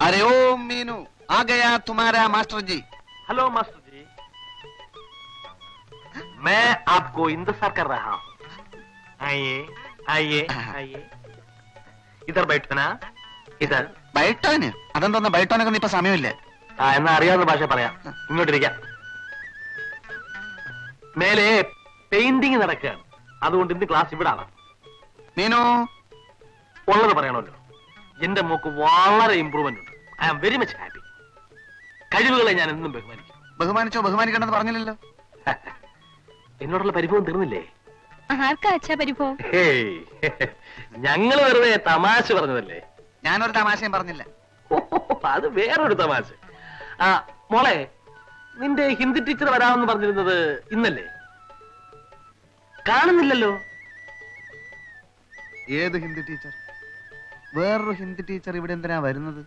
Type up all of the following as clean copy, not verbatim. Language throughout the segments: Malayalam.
अरे ओ मीनू, आ गया तुम्हारा मास्टर जी। हेलो मास्टर जी, मैं आपको इंतजार कर रहा हूँ। आइए आइए आइए, इधर बैठो ना, इधर. ബൈട്ടോന് അതെന്തോന്ന് ബൈട്ടോനൊക്കെ ഇപ്പൊ സമയമില്ല. എന്നാ അറിയാവുന്ന ഭാഷ പറയാം. ഇങ്ങോട്ടിരിക്കാം. മേലെ പെയിന്റിങ് നടക്കുകയാണ്, അതുകൊണ്ട് ഇന്ന് ക്ലാസ് ഇവിടെ ആണ്. മീനു ഉള്ളത് പറയണമല്ലോ, എന്റെ മോക്ക് വളരെ ഇമ്പ്രൂവ്മെന്റ് ഉണ്ട്. I am very much happy. കഴിവുകളെ ഞാൻ എന്നും ബഹുമാനിക്കും. ബഹുമാനിച്ചോ? ബഹുമാനിക്കണ്ടെന്ന് പറഞ്ഞില്ലല്ലോ. എന്നോടുള്ള പരിഭവം തീർന്നില്ലേ? ആർക്കാ അച്ഛാ പരിഭവം? ഞങ്ങൾ വെറുതെ തമാശ പറഞ്ഞതല്ലേ. ഞാനൊരു തമാശയും പറഞ്ഞില്ല. അത് വേറൊരു തമാശ. ആ മോളെ, നിന്റെ ഹിന്ദി ടീച്ചർ വരാമെന്ന് പറഞ്ഞിരുന്നത് ഇന്നല്ലേ? കാണുന്നില്ലല്ലോ. ഏത് ഹിന്ദി ടീച്ചർ? വേറൊരു ഹിന്ദി ടീച്ചർ ഇവിടെ എന്തിനാ വരുന്നത്?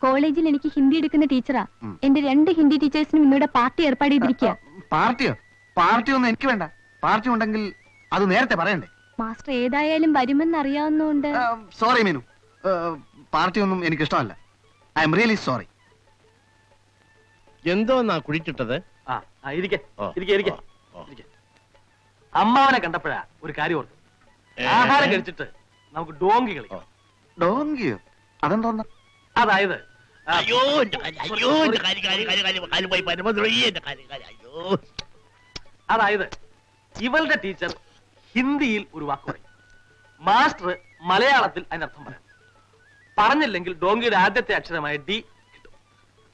കോളേജിൽ എനിക്ക് ഹിന്ദി എടുക്കുന്ന ടീച്ചറാ. എന്റെ 2 ഹിന്ദി ടീച്ചേഴ്സിനും ഇന്നിവിടെ പാർട്ടി ഏർപ്പാട് ചെയ്തിരിക്കുക. പാർട്ടിയോ? പാർട്ടിയൊന്നും എനിക്ക് വേണ്ട. പാർട്ടി ഉണ്ടെങ്കിൽ അത് നേരത്തെ പറയണ്ടേ? മാസ്റ്റർ ഏതായാലും വരുമെന്ന് അറിയാവുന്നതുകൊണ്ട്. സോറി മീനു, പാർട്ടിയൊന്നും എനിക്ക് ഇഷ്ടമല്ല. I am really sorry. എന്തോന്നാ കുഴിച്ചിട്ടത്? അമ്മാവനെ കണ്ടപ്പോഴാ ഒരു കാര്യം ഓർത്തു. ആഹാരം കഴിച്ചിട്ട് നമുക്ക് ഡോങ്കി കളിക്കാം. ഡോങ്കിയോ? അതെന്തോന്നാ? അതായത് അതായത് ഇവളുടെ ടീച്ചർ ഹിന്ദിയിൽ ഒരു വാക്ക് പറയും, മാസ്റ്റർ മലയാളത്തിൽ അതിനർത്ഥം പറയും. പറഞ്ഞില്ലെങ്കിൽ ഡോങ്കിയുടെ ആദ്യത്തെ അക്ഷരമായ ഡി കിട്ടും.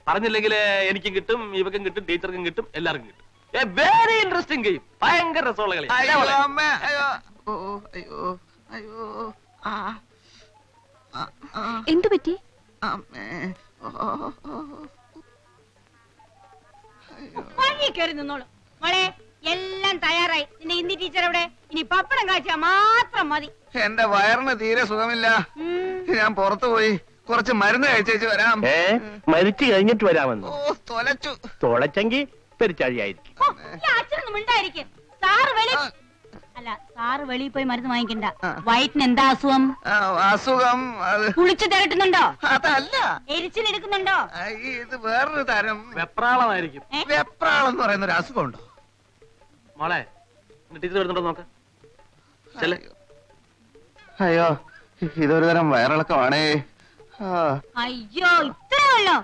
പറഞ്ഞില്ലെങ്കിൽ എനിക്കും കിട്ടും, ഇവക്കും കിട്ടും, ടീച്ചർക്കും കിട്ടും, എല്ലാവർക്കും കിട്ടും. Very interesting game. ഭയങ്കര രസമുള്ള കളി. എന്തു പറ്റി? കയറി നിന്നോളൂ മോളെ, എല്ലാം തയ്യാറായി. നിന്റെ ഹിന്ദി ടീച്ചർ എവിടെ? ഇനി പപ്പടം കാഴ്ച മാത്രം മതി. എന്റെ വയറിന് തീരെ സുഖമില്ല. ഞാൻ പുറത്തു പോയി കുറച്ച് മരുന്ന് കഴിച്ചേച്ച് വരാം. മരിച്ചു കഴിഞ്ഞിട്ട് വരാമെന്ന്? ഓ, തൊലച്ചു. തൊളച്ചെങ്കിൽ പെരിച്ചാഴിയായിരിക്കും. അച്ഛനൊന്നും മിണ്ടായിരിക്കും. സാറ് വെളിയിൽ പോയി മരുന്ന് വാങ്ങിക്കണ്ട. വയറ്റിന് എന്താ അസുഖം? അസുഖം കുളിച്ചു തിരട്ടുന്നുണ്ടോ? അതല്ല. എരിച്ചിലെടുക്കുന്നുണ്ടോ? ഇത് വേറൊരു തരം വെപ്രാളമായിരിക്കും. വെപ്രാളം എന്ന് പറയുന്ന ഒരു അസുഖം ഉണ്ടോ മോളെ? ടീച്ചർ വരുന്നുണ്ടോ നോക്ക്. അയ്യോ, ഇതൊരു തരം വയറിളക്കമാണേ. അയ്യോ, ഇത്രേ ഉള്ളോ?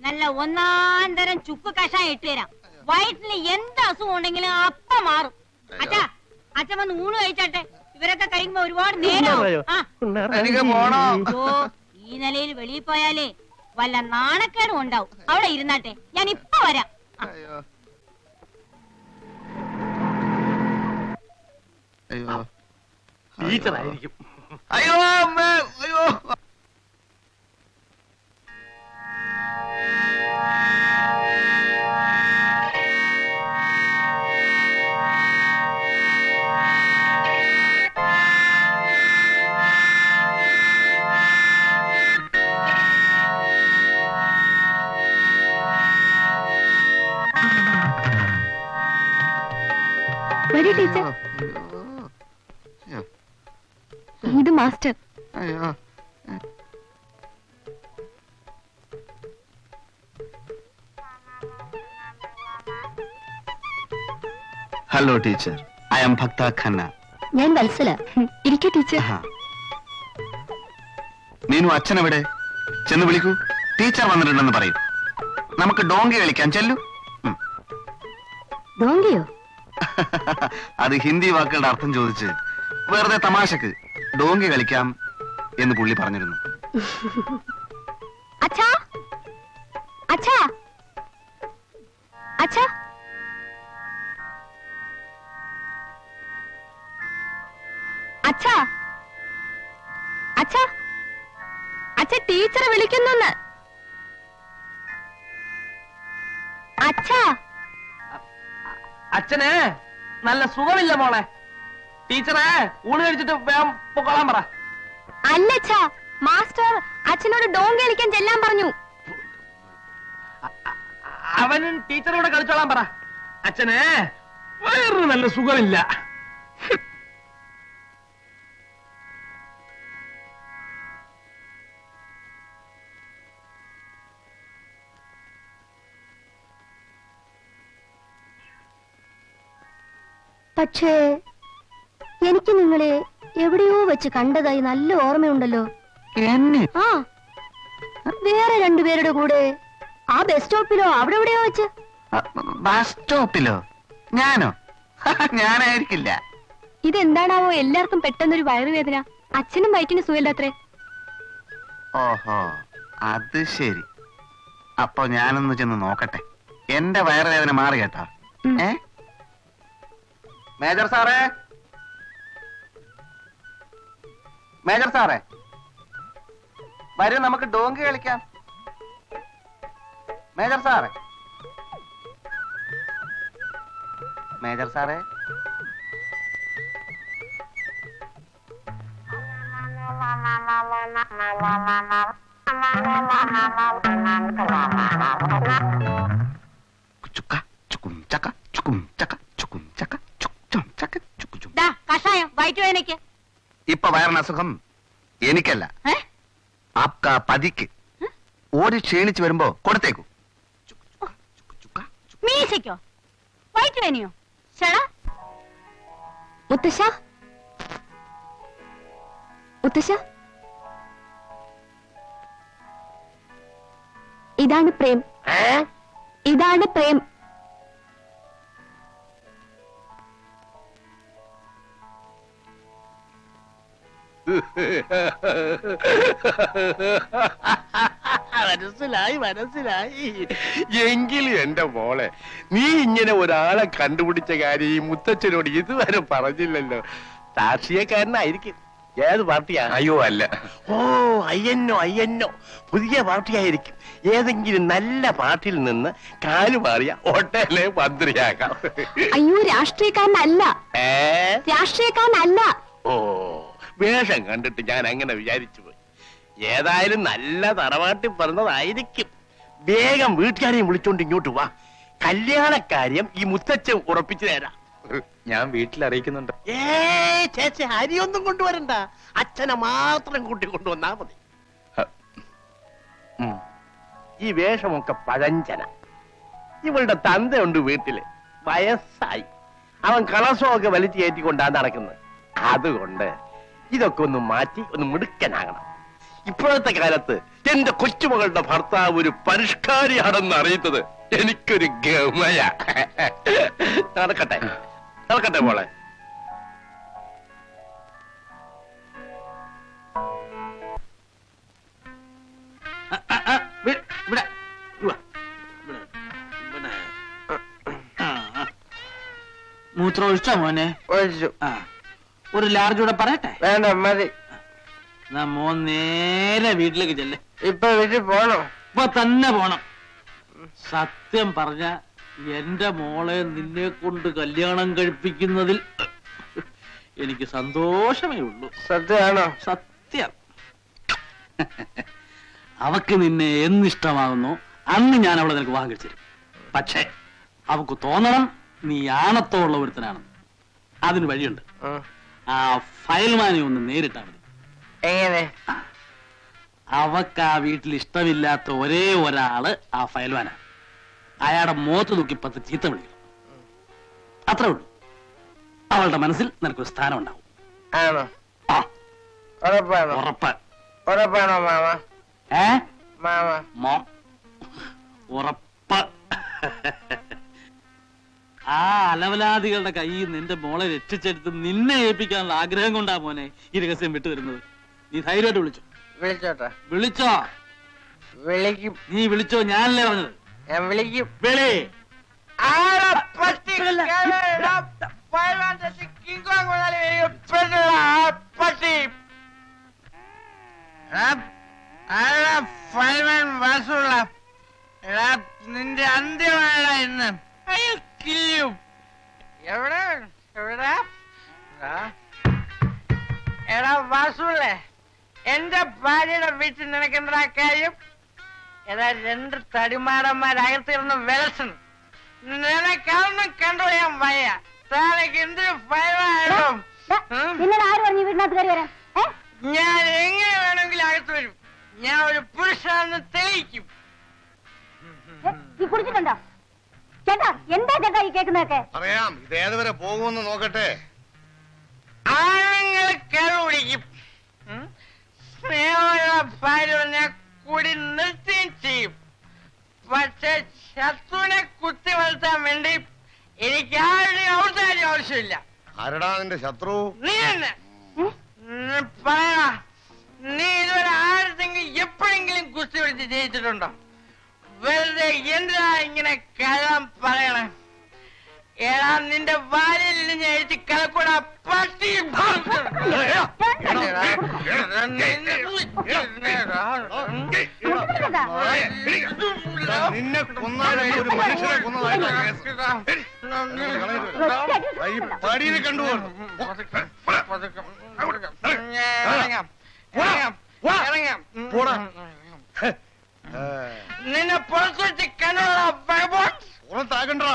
നല്ല 1-ാം തരം ചുക്ക് കഷായം ഇട്ട് തരാം. വയറ്റിന് എന്ത് അസുഖം ഉണ്ടെങ്കിലും അപ്പം മാറും. അച്ഛാ, അച്ഛൻ വന്ന് ഊണ് കഴിച്ചാട്ടെ. ഇവരൊക്കെ കഴിക്കുമ്പോ ഒരുപാട് നേരം. എനിക്ക് പോണോ? ഈ നിലയിൽ വെളിയിൽ പോയാലേ വല്ല നാണക്കേടും ഉണ്ടാവും. അവിടെ ഇരുന്നാട്ടെ, ഞാൻ ഇപ്പൊ വരാം. അയ്യോ അയ്യോ ടീച്ചറായിരിക്കും. അയ്യോ അമ്മേ, അയ്യോ. വരൂ ടീച്ചർ. ഇത് മാസ്റ്റർ. അയ്യോ, ഹലോ ടീച്ചർ, ഐ ആം ഭക്ത ഖന്ന. ഞാൻ വത്സല. ഇരിക്കൂ ടീച്ചർ. മീനു, അച്ഛനെവിടെ? ചെന്ന് വിളിക്കൂ. ടീച്ചർ വന്നിട്ടുണ്ടെന്ന് പറയും. നമുക്ക് ഡോങ്കി കളിക്കാൻ ചെല്ലു. ഡോങ്കിയോ? അത് ഹിന്ദി വാക്കുകളുടെ അർത്ഥം ചോദിച്ച് വെറുതെ തമാശക്ക് ഡോങ്കി കളിക്കാം എന്ന് പുള്ളി പറഞ്ഞിരുന്നു. അച്ഛാ, അച്ഛാ, അച്ഛാ, അച്ഛാ, അച്ഛാ, അച്ഛ ടീച്ചറെ വിളിക്കുന്നു. അച്ഛാ, അച്ഛന് നല്ല സുഖമില്ല മോളെ. ടീച്ചറെ ഊണ് കഴിച്ചിട്ട് വേഗം പൊക്കോളാൻ പറ. അല്ലച്ഛാ, മാസ്റ്റർ അച്ഛനോട് ഡോങ്കി കളിക്കാൻ ചെല്ലാൻ പറഞ്ഞു. അവനും ടീച്ചറോട് കളിച്ചോളാൻ പറ. അച്ഛന് വേറൊരു നല്ല സുഖമില്ല. പക്ഷേ എനിക്ക് നിങ്ങളെ എവിടെയോ വെച്ച് കണ്ടതായി നല്ല ഓർമ്മയുണ്ടല്ലോ. എന്നെ ആ, വേറെ രണ്ടുപേരുടെ കൂടെ ആ ബസ് സ്റ്റോപ്പിലോ അവിടെ എവിടെയോ വെച്ച്. ബസ് സ്റ്റോപ്പിലോ? ഞാനോ? ഞാനായിരിക്കില്ല. ഇതെന്താണാവോ എല്ലാവർക്കും പെട്ടെന്നൊരു വയറുവേദന? അച്ഛനും വയറ്റിന് സുഖമില്ലാത്രേ. ഓഹോ, അത് ശരി. അപ്പൊ ഞാനൊന്ന് ചെന്ന് നോക്കട്ടെ. എന്റെ വയറുവേദന മാറി കേട്ടോ. ഏ മേജർ സാറേ, മേജർ സാറേ, വരൂ നമുക്ക് ഡോങ്കി കളിക്കാം. മേജർ സാറേ, മേജർ സാറേ, കഷായം വയറ്റുവേദനയ്ക്ക്. ഇപ്പൊ വയറിന് അസുഖം എനിക്കല്ല, ആപ്കാ പതിക്ക്. ഓടി ക്ഷീണിച്ച് വരുമ്പോ കൊടുത്തേക്കൂ. മീശയ്ക്കോ? വയറ്റുവേദനയോ? ചേടാ മുത്തശ്ശ, മുത്തശ്ശ, ഇതാണ് പ്രേം. ഇതാണ് പ്രേം. മനസ്സിലായി മനസ്സിലായി. എങ്കിലും എന്റെ മോളെ, നീ ഇങ്ങനെ ഒരാളെ കണ്ടുപിടിച്ച കാര്യം ഈ മുത്തച്ഛനോട് ഇതുവരെ പറഞ്ഞില്ലല്ലോ. രാഷ്ട്രീയക്കാരനായിരിക്കും. ഏത് പാർട്ടിയാ? അയ്യോ അല്ല. ഓ, അയ്യന്നോ പുതിയ പാർട്ടിയായിരിക്കും. ഏതെങ്കിലും നല്ല പാർട്ടിയിൽ നിന്ന് കാലുമാറിയ ഹോട്ടലിലെ മന്ത്രിയാകാം. അയ്യോ, രാഷ്ട്രീയക്കാരനല്ല, രാഷ്ട്രീയക്കാരനല്ല. ഓ, വേഷം കണ്ടിട്ട് ഞാൻ അങ്ങനെ വിചാരിച്ചു പോയി. ഏതായാലും നല്ല തറവാട്ടിൽ പറഞ്ഞതായിരിക്കും. വേഗം വീട്ടുകാരെയും വിളിച്ചോണ്ട് ഇങ്ങോട്ട് വാ. കല്യാണക്കാര്യം ഈ മുത്തച്ഛൻ ഉറപ്പിച്ചു തരാം. ഞാൻ വീട്ടിൽ അറിയിക്കുന്നുണ്ട്. ചേച്ചി, അരിയൊന്നും കൊണ്ടുവരണ്ട. അച്ഛനെ മാത്രം കൂട്ടിക്കൊണ്ടുവന്നാ മതി. ഈ വേഷമൊക്കെ പഴഞ്ചന. ഇവളുടെ തന്തയുണ്ട് വീട്ടില്, വയസ്സായി. അവൻ കളസമൊക്കെ വലിച്ചു കയറ്റിക്കൊണ്ടാണ് നടക്കുന്നത്. അതുകൊണ്ട് ഇതൊക്കെ ഒന്ന് മാറ്റി ഒന്ന് മിടുക്കനാകണം. ഇപ്പോഴത്തെ കാലത്ത് എന്റെ കൊച്ചുമകളുടെ ഭർത്താവ് ഒരു പരിഷ്കാരിയാണെന്ന് അറിയുന്നത് എനിക്കൊരു ഗമയ. നടക്കട്ടെ നടക്കട്ടെ മോളെ. മൂത്രം ഒഴിച്ചോ മോനെ? ഒഴിച്ചു. ഒരു ലാർജ് കൂടെ പറയട്ടെ? വേണ്ട, മതി. മോൻ നേരെ വീട്ടിലേക്ക് ചെല്ലേ. ഇപ്പൊ വീട്ടിൽ പോണോ? ഇപ്പൊ തന്നെ പോണം. സത്യം പറഞ്ഞ എന്റെ മോളെ നിന്നെ കൊണ്ട് കല്യാണം കഴിപ്പിക്കുന്നതിൽ എനിക്ക് സന്തോഷമേ ഉള്ളൂ. സത്യമാണോ? സത്യം. അവക്ക് നിന്നെ എന്നിഷ്ടമാകുന്നു അന്ന് ഞാൻ അവളെ നിനക്ക് വിവാഹം കഴിച്ചു തരും. പക്ഷേ അവക്ക് തോന്നണം നീ ആണത്തോളം ഒരുത്തനാണെന്ന്. അതിന് വഴിയുണ്ട്. ആ ഫയൽമാനെ ഒന്ന് നേരിട്ടാ മതി. എങ്ങനെ? അവക്ക് ആ വീട്ടിൽ ഇഷ്ടമില്ലാത്ത ഒരേ ഒരാള് ആ ഫയൽമാനാ. അയാളുടെ മുഖത്ത് നോക്കി 10 ചീത്ത വിളിക്കണം. അത്രേ ഉള്ളൂ. അവളുടെ മനസ്സിൽ നിനക്കൊരു സ്ഥാനം ഉണ്ടാവും. ആണോ? ആ, ഉറപ്പാണോ? ഉറപ്പ്. ഉറപ്പാണോ മാമ? മാമ മോ ഉറപ്പ്. ആ അലവലാദികളുടെ കയ്യിൽ നിന്റെ മോളെ രക്ഷിച്ചെടുത്ത് നിന്നെ ഏൽപ്പിക്കാനുള്ള ആഗ്രഹം കൊണ്ടാ മോനെ ഈ രഹസ്യം വിട്ടുതരുന്നത്. നീ ധൈര്യമായിട്ട് വിളിച്ചോ. വിളിച്ചോട്ടെ? വിളിച്ചോ? വിളിക്കും. നീ വിളിച്ചോ? ഞാനല്ലേ പറഞ്ഞത്. ഞാൻ വിളിക്കും. വിളി. നിന്റെ അന്ത്യമാണ് ഇന്ന്. എവിടെ എവിടെ എടാ വാസുള്ളേ, എന്റെ ഭാര്യയുടെ വീട്ടിൽ നിനക്കെന്താ കാര്യം? ഏതാ 2 തടിമാടന്മാരകത്തിരുന്ന് വിലസണം. നിനക്കൊന്നും കണ്ടുപോയാൻ വയ്യ. താനക്ക് എന്തൊരു ഭയമായിട്ടും. ഞാൻ എങ്ങനെ വേണമെങ്കിലും അകത്ത് വരും. ഞാൻ ഒരു പുരുഷാന്ന് തെളിയിക്കും. ചേട്ടാ എന്താ ചേട്ടാ ഈ കേൾക്കുന്നതൊക്കെ? പറയാം, ഇത് ഏതുവരെ പോകുമെന്ന് നോക്കട്ടെ. ആണുങ്ങൾ കരുപിടിക്കും, സ്നേഹമുള്ള ഭാര്യ കൂടി നിർത്തുകയും ചെയ്യും. പക്ഷെ ശത്രുവിനെ കുത്തി വളർത്താൻ വേണ്ടി എനിക്ക് ആരുടെയും ഔദാര്യം ആവശ്യമില്ല. ആരടാ നിന്റെ ശത്രു? നീ തന്നെ പറയണ. നീ ഇതുവരെ ആരുടെങ്കിലും എപ്പോഴെങ്കിലും കുസ്തി വിളിച്ച് ജയിച്ചിട്ടുണ്ടോ? വെറുതെ എന്തിനാ ഇങ്ങനെ കള്ളം പറയണേ? ഏടാ നിന്റെ ഭാര്യയിൽ നിന്ന് എഴുതി കലക്കൂട പട്ടി. നിന്നെ കൊന്നാലും ഒരു മനുഷ്യനെ കൊന്നതായിട്ടാ പടിയിൽ കണ്ടുപോകും. നിന്നെ പുറത്തു വെച്ച് കണ്ടുള്ള പുറത്താക്കണ്ടാ.